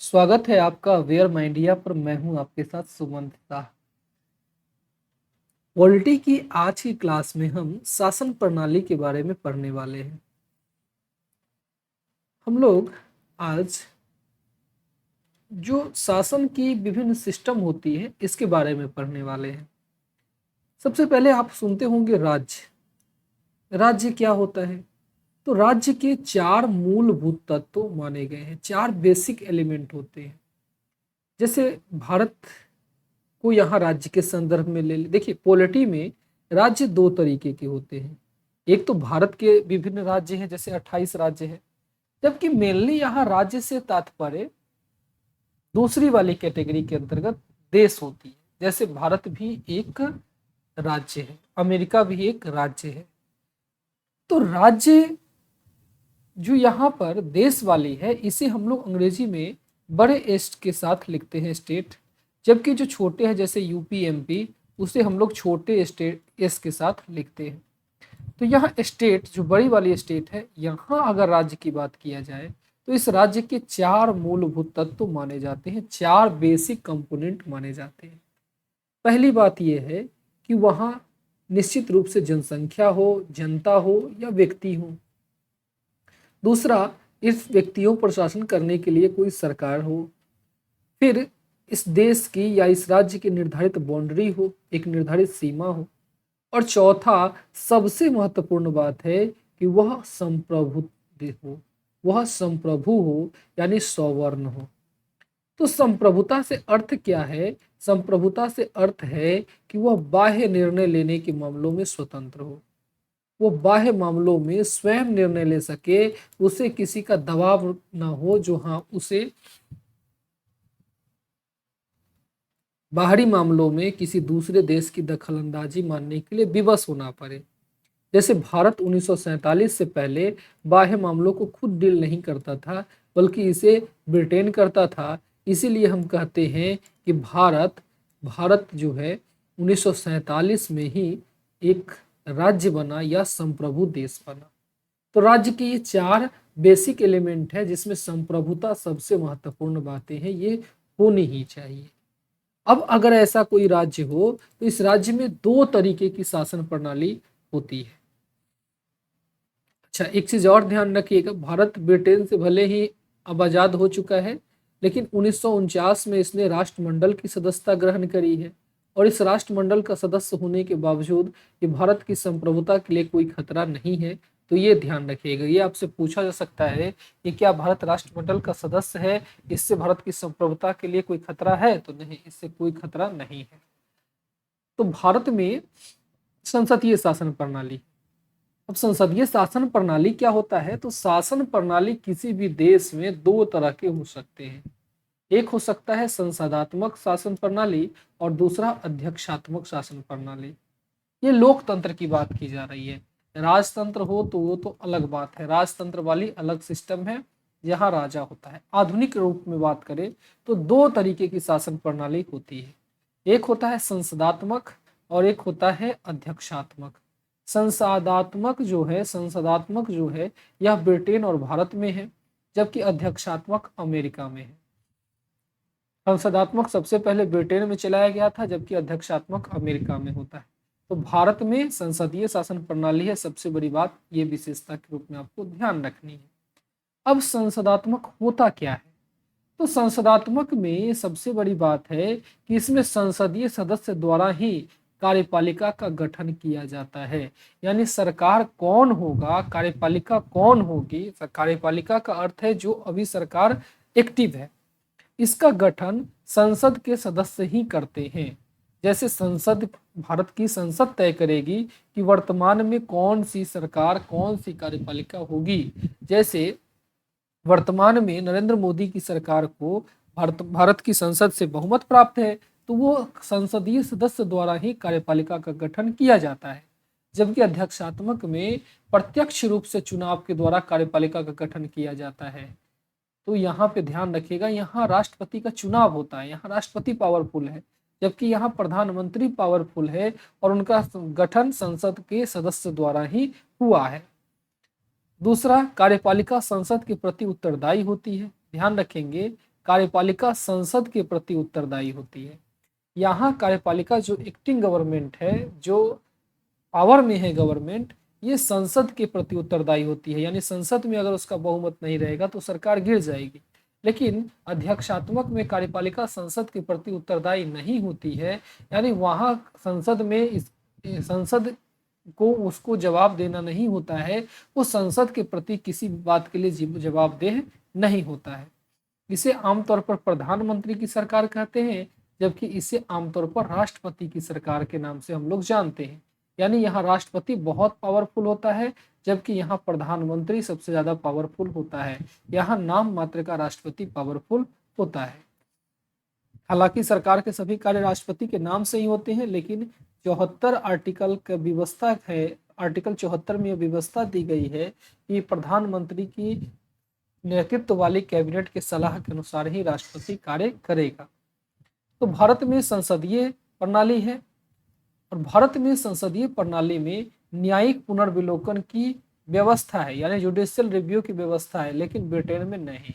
स्वागत है आपका अवेयर माइंडिया पर। मैं हूं आपके साथ सुमंत शाह। पॉलिटी की आज की क्लास में हम शासन प्रणाली के बारे में पढ़ने वाले हैं। हम लोग आज जो शासन की विभिन्न सिस्टम होती है इसके बारे में पढ़ने वाले हैं। सबसे पहले आप सुनते होंगे राज्य। राज्य क्या होता है? तो राज्य के चार मूलभूत तत्व माने गए हैं, चार बेसिक एलिमेंट होते हैं। जैसे भारत को यहाँ राज्य के संदर्भ में ले ले। देखिए, पॉलिटी में राज्य दो तरीके के होते हैं। एक तो भारत के विभिन्न राज्य हैं, जैसे 28 राज्य हैं, जबकि मेनली यहाँ राज्य से तात्पर्य दूसरी वाली कैटेगरी के अंतर्गत देश होती है। जैसे भारत भी एक राज्य है, अमेरिका भी एक राज्य है। तो राज्य जो यहाँ पर देश वाली है, इसे हम लोग अंग्रेजी में बड़े एस के साथ लिखते हैं, स्टेट। जबकि जो छोटे हैं जैसे यूपी एमपी, उसे हम लोग छोटे स्टेट एस के साथ लिखते हैं। तो यहाँ स्टेट जो बड़ी वाली स्टेट है, यहाँ अगर राज्य की बात किया जाए तो इस राज्य के चार मूलभूत तत्व माने जाते हैं, चार बेसिक कंपोनेंट माने जाते हैं। पहली बात यह है कि वहाँ निश्चित रूप से जनसंख्या हो, जनता हो या व्यक्ति हो। दूसरा, इस व्यक्तियों पर शासन करने के लिए कोई सरकार हो। फिर इस देश की या इस राज्य की निर्धारित बाउंड्री हो, एक निर्धारित सीमा हो। और चौथा, सबसे महत्वपूर्ण बात है कि वह संप्रभु हो, वह संप्रभु हो, यानी सवर्ण हो। तो संप्रभुता से अर्थ क्या है? संप्रभुता से अर्थ है कि वह बाह्य निर्णय लेने के मामलों में स्वतंत्र हो, वो बाह्य मामलों में स्वयं निर्णय ले सके, उसे किसी का दबाव ना हो जो उसे बाहरी मामलों में किसी दूसरे देश की दखलंदाजी मानने के लिए विवश होना पड़े। जैसे भारत 1947 से पहले बाह्य मामलों को खुद डील नहीं करता था, बल्कि इसे ब्रिटेन करता था। इसीलिए हम कहते हैं कि भारत जो है 1947 में ही एक राज्य बना या संप्रभु देश बना। तो राज्य के ये चार बेसिक एलिमेंट है, जिसमें संप्रभुता सबसे महत्वपूर्ण बातें हैं, ये होनी ही चाहिए। अब अगर ऐसा कोई राज्य हो तो इस राज्य में दो तरीके की शासन प्रणाली होती है। अच्छा, एक चीज और ध्यान रखिएगा, भारत ब्रिटेन से भले ही अब आजाद हो चुका है, लेकिन 1949 में इसने राष्ट्रमंडल की सदस्यता ग्रहण करी है। और इस राष्ट्रमंडल का सदस्य होने के बावजूद ये भारत की संप्रभुता के लिए कोई खतरा नहीं है। तो ये ध्यान रखिएगा। ये आपसे पूछा जा सकता है कि क्या भारत राष्ट्रमंडल का सदस्य है, इससे भारत की संप्रभुता के लिए कोई खतरा है? तो नहीं, इससे कोई खतरा नहीं है। तो भारत में संसदीय शासन प्रणाली। अब संसदीय शासन प्रणाली क्या होता है? तो शासन प्रणाली किसी भी देश में दो तरह के हो सकते हैं। एक हो सकता है संसदात्मक शासन प्रणाली और दूसरा अध्यक्षात्मक शासन प्रणाली। ये लोकतंत्र की बात की जा रही है। राजतंत्र हो तो वो तो अलग बात है, राजतंत्र वाली अलग सिस्टम है, यहाँ राजा होता है। आधुनिक रूप में बात करें तो दो तरीके की शासन प्रणाली होती है। एक होता है संसदात्मक और एक होता है अध्यक्षात्मक। संसदात्मक जो है यह ब्रिटेन और भारत में है, जबकि अध्यक्षात्मक अमेरिका में है। संसदात्मक सबसे पहले ब्रिटेन में चलाया गया था, जबकि अध्यक्षात्मक अमेरिका में होता है। तो भारत में संसदीय शासन प्रणाली है, सबसे बड़ी बात ये विशेषता के रूप में आपको ध्यान रखनी है। अब संसदात्मक होता क्या है? तो संसदात्मक में सबसे बड़ी बात है कि इसमें संसदीय सदस्य द्वारा ही कार्यपालिका का गठन किया जाता है। यानी सरकार कौन होगा, कार्यपालिका कौन होगी। कार्यपालिका का अर्थ है जो अभी सरकार एक्टिव है, इसका गठन संसद के सदस्य ही करते हैं। जैसे भारत की संसद तय करेगी कि वर्तमान में कौन सी सरकार, कौन सी कार्यपालिका होगी। जैसे वर्तमान में नरेंद्र मोदी की सरकार को भारत की संसद से बहुमत प्राप्त है, तो वो संसदीय सदस्य द्वारा ही कार्यपालिका का गठन किया जाता है। जबकि अध्यक्षात्मक में प्रत्यक्ष रूप से चुनाव के द्वारा कार्यपालिका का गठन किया जाता है। तो यहाँ पे ध्यान रखिएगा, यहाँ राष्ट्रपति का चुनाव होता है, यहाँ राष्ट्रपति पावरफुल है, जबकि यहाँ प्रधानमंत्री पावरफुल है और उनका गठन संसद के सदस्य द्वारा ही हुआ है। दूसरा, कार्यपालिका संसद के प्रति उत्तरदायी होती है। ध्यान रखेंगे, कार्यपालिका संसद के प्रति उत्तरदायी होती है। यहाँ कार्यपालिका जो एक्टिंग गवर्नमेंट है, जो पावर में है गवर्नमेंट, ये संसद के प्रति उत्तरदायी होती है। यानी संसद में अगर उसका बहुमत नहीं रहेगा तो सरकार गिर जाएगी। लेकिन अध्यक्षात्मक में कार्यपालिका संसद के प्रति उत्तरदायी नहीं होती है। यानी वहाँ संसद में संसद को उसको जवाब देना नहीं होता है, वो संसद के प्रति किसी बात के लिए जवाबदेह नहीं होता है। इसे आमतौर पर प्रधानमंत्री की सरकार कहते हैं, जबकि इसे आमतौर पर राष्ट्रपति की सरकार के नाम से हम लोग जानते हैं। यानी यहाँ राष्ट्रपति बहुत पावरफुल होता है, जबकि यहाँ प्रधानमंत्री सबसे ज्यादा पावरफुल होता है। यहाँ नाम मात्र का राष्ट्रपति पावरफुल होता है। हालांकि सरकार के सभी कार्य राष्ट्रपति के नाम से ही होते हैं, लेकिन 74 आर्टिकल का व्यवस्था है, आर्टिकल 74 में यह व्यवस्था दी गई है कि प्रधानमंत्री की नेतृत्व वाली कैबिनेट के सलाह के अनुसार ही राष्ट्रपति कार्य करेगा। तो भारत में संसदीय प्रणाली है, और भारत में संसदीय प्रणाली में न्यायिक पुनर्विलोकन की व्यवस्था है, यानी जुडिशियल रिव्यू की व्यवस्था है, लेकिन ब्रिटेन में नहीं।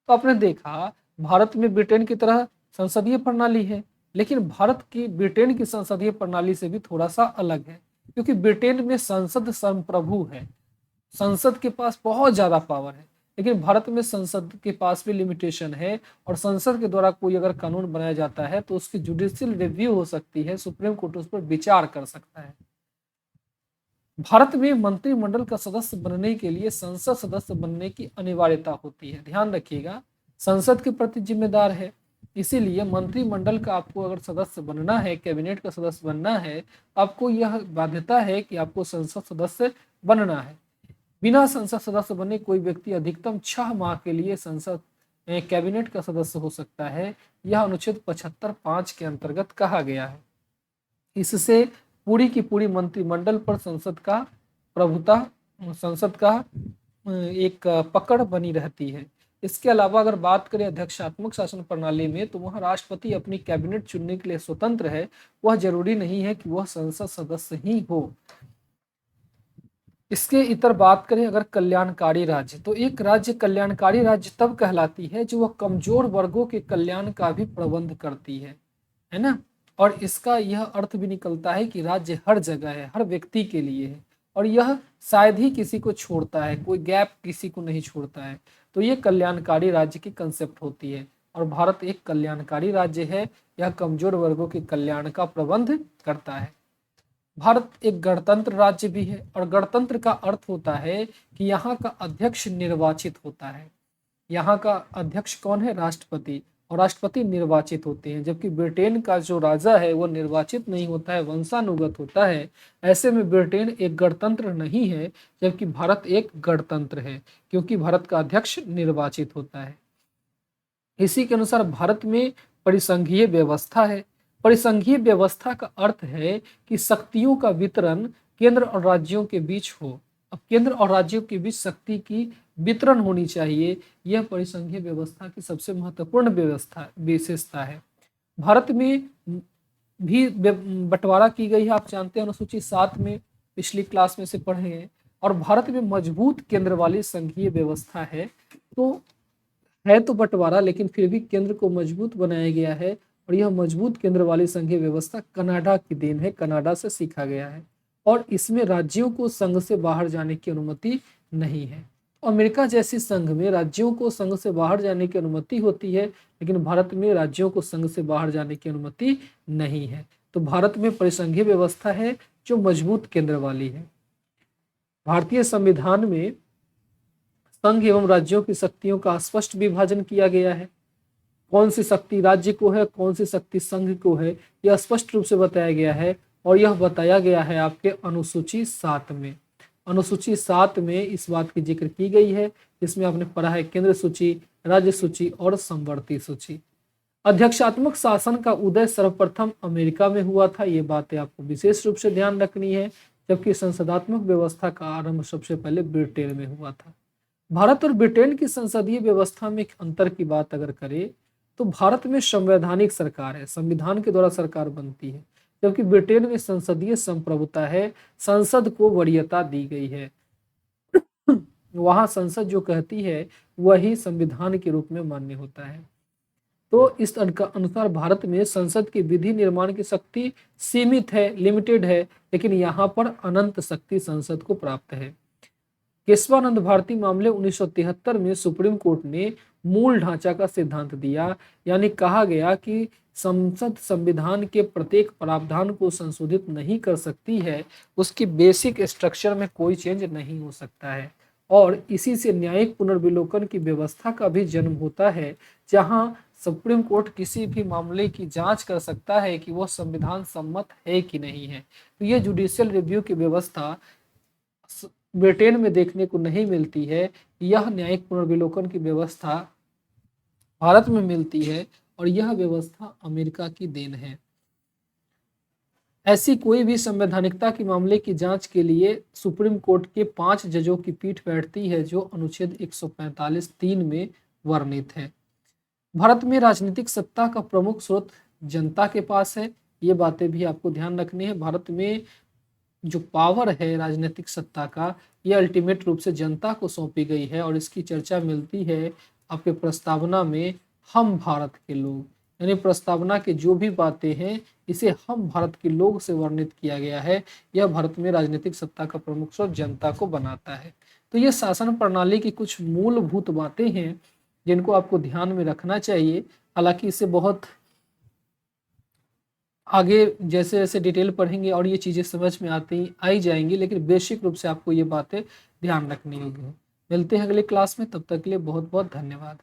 तो आपने देखा भारत में ब्रिटेन की तरह संसदीय प्रणाली है, लेकिन भारत की ब्रिटेन की संसदीय प्रणाली से भी थोड़ा सा अलग है, क्योंकि ब्रिटेन में संसद संप्रभु है, संसद के पास बहुत ज्यादा पावर है। लेकिन भारत में संसद के पास भी लिमिटेशन है, और संसद के द्वारा कोई अगर कानून बनाया जाता है तो उसकी जुडिशियल रिव्यू हो सकती है, सुप्रीम कोर्ट उस पर विचार कर सकता है। भारत में मंत्रिमंडल का सदस्य बनने के लिए संसद सदस्य बनने की अनिवार्यता होती है। ध्यान रखिएगा, संसद के प्रति जिम्मेदार है, इसीलिए मंत्रिमंडल का आपको अगर सदस्य बनना है, कैबिनेट का सदस्य बनना है, आपको यह बाध्यता है कि आपको संसद सदस्य बनना है। बिना संसद सदस्य बने कोई व्यक्ति अधिकतम 6 माह के लिए संसद कैबिनेट का सदस्य हो सकता है। यह अनुच्छेद 75(5) के अंतर्गत कहा गया है। इससे पूरी की पूरी मंत्रिमंडल पर संसद का प्रभुता, संसद का एक पकड़ बनी रहती है। इसके अलावा अगर बात करें अध्यक्षात्मक शासन प्रणाली में, तो वहाँ राष्ट्रपति अपनी कैबिनेट चुनने के लिए स्वतंत्र है। वह जरूरी नहीं है कि वह संसद सदस्य ही हो। इसके इतर बात करें अगर कल्याणकारी राज्य, तो एक राज्य कल्याणकारी राज्य तब कहलाती है जो वह कमजोर वर्गों के कल्याण का भी प्रबंध करती है ना। और इसका यह अर्थ भी निकलता है कि राज्य हर जगह है, हर व्यक्ति के लिए है, और यह शायद ही किसी को छोड़ता है, कोई गैप किसी को नहीं छोड़ता है। तो ये कल्याणकारी राज्य की कंसेप्ट होती है, और भारत एक कल्याणकारी राज्य है। यह कमजोर वर्गों के कल्याण का प्रबंध करता है। भारत एक गणतंत्र राज्य भी है, और गणतंत्र का अर्थ होता है कि यहाँ का अध्यक्ष निर्वाचित होता है। यहाँ का अध्यक्ष कौन है? राष्ट्रपति, और राष्ट्रपति निर्वाचित होते हैं। जबकि ब्रिटेन का जो राजा है वो निर्वाचित नहीं होता है, वंशानुगत होता है। ऐसे में ब्रिटेन एक गणतंत्र नहीं है, जबकि भारत एक गणतंत्र है, क्योंकि भारत का अध्यक्ष निर्वाचित होता है। इसी के अनुसार भारत में परिसंघीय व्यवस्था है। परिसंघीय व्यवस्था का अर्थ है कि शक्तियों का वितरण केंद्र और राज्यों के बीच हो। अब केंद्र और राज्यों के बीच शक्ति की वितरण होनी चाहिए, यह परिसंघीय व्यवस्था की सबसे महत्वपूर्ण विशेषता है। भारत में भी बंटवारा की गई है, आप जानते हैं, अनुसूची 7 में पिछली क्लास में से पढ़े हैं। और भारत में मजबूत केंद्र वाली संघीय व्यवस्था है। तो बंटवारा, लेकिन फिर भी केंद्र को मजबूत बनाया गया है, और यह मजबूत केंद्र वाली संघीय व्यवस्था कनाडा की देन है, कनाडा से सीखा गया है। और इसमें राज्यों को संघ से बाहर जाने की अनुमति नहीं है। अमेरिका जैसी संघ में राज्यों को संघ से बाहर जाने की अनुमति होती है, लेकिन भारत में राज्यों को संघ से बाहर जाने की अनुमति नहीं है। तो भारत में परिसंघीय व्यवस्था है जो मजबूत केंद्र वाली है। भारतीय संविधान में संघ एवं राज्यों की शक्तियों का स्पष्ट विभाजन किया गया है। कौन सी शक्ति राज्य को है, कौन सी शक्ति संघ को है, यह स्पष्ट रूप से बताया गया है। और यह बताया गया है आपके अनुसूची 7 में। अनुसूची 7 में इस बात की जिक्र की गई है, जिसमें आपने पढ़ा है केंद्र सूची, राज्य सूची और समवर्ती सूची। अध्यक्षात्मक शासन का उदय सर्वप्रथम अमेरिका में हुआ था, ये बातें आपको विशेष रूप से ध्यान रखनी है। जबकि संसदात्मक व्यवस्था का आरंभ सबसे पहले ब्रिटेन में हुआ था। भारत और ब्रिटेन की संसदीय व्यवस्था में एक अंतर की बात अगर करें, तो भारत में संवैधानिक सरकार है, संविधान के द्वारा सरकार बनती है, जबकि ब्रिटेन में संसदीय संप्रभुता है, संसद को वरीयता दी गई है। वहां संसद जो कहती है वही संविधान के रूप में मान्य होता है। तो इस अनुसार भारत में संसद की विधि निर्माण की शक्ति सीमित है, लिमिटेड है, लेकिन यहाँ पर अनंत शक्ति संसद को प्राप्त है। केशवानंद भारती मामले 1973 में सुप्रीम कोर्ट ने मूल ढांचा का सिद्धांत दिया, यानी कहा गया कि संसद संविधान के प्रत्येक प्रावधान को संशोधित नहीं कर सकती है, उसकी बेसिक स्ट्रक्चर में कोई चेंज नहीं हो सकता है। और इसी से न्यायिक पुनर्विलोकन की व्यवस्था का भी जन्म होता है, जहां सुप्रीम कोर्ट किसी भी मामले की जांच कर सकता है कि वह संविधान सम्मत है कि नहीं है। तो ये जुडिशियल रिव्यू की व्यवस्था ब्रिटेन में देखने को नहीं मिलती है। यह न्यायिक पुनर्विलोकन की व्यवस्था भारत में मिलती है और यह व्यवस्था अमेरिका की देन है। ऐसी कोई भी संवैधानिकता के मामले की जांच के लिए सुप्रीम कोर्ट के 5 जजों की पीठ बैठती है, जो अनुच्छेद 145(3) में वर्णित है। भारत में राजनीतिक सत्ता का प्रमुख स्रोत जनता के पास है, ये बातें भी आपको ध्यान रखनी है। भारत में जो पावर है राजनीतिक सत्ता का, यह अल्टीमेट रूप से जनता को सौंपी गई है और इसकी चर्चा मिलती है आपके प्रस्तावना में हम भारत के लोग, यानी प्रस्तावना के जो भी बातें हैं इसे हम भारत के लोग से वर्णित किया गया है। यह भारत में राजनीतिक सत्ता का प्रमुख स्रोत जनता को बनाता है। तो ये शासन प्रणाली की कुछ मूलभूत बातें हैं जिनको आपको ध्यान में रखना चाहिए। हालांकि इसे बहुत आगे जैसे जैसे डिटेल पढ़ेंगे और ये चीज़ें समझ में आती आई जाएंगी, लेकिन बेसिक रूप से आपको ये बातें ध्यान रखनी होगी। मिलते हैं अगले क्लास में, तब तक के लिए बहुत बहुत धन्यवाद।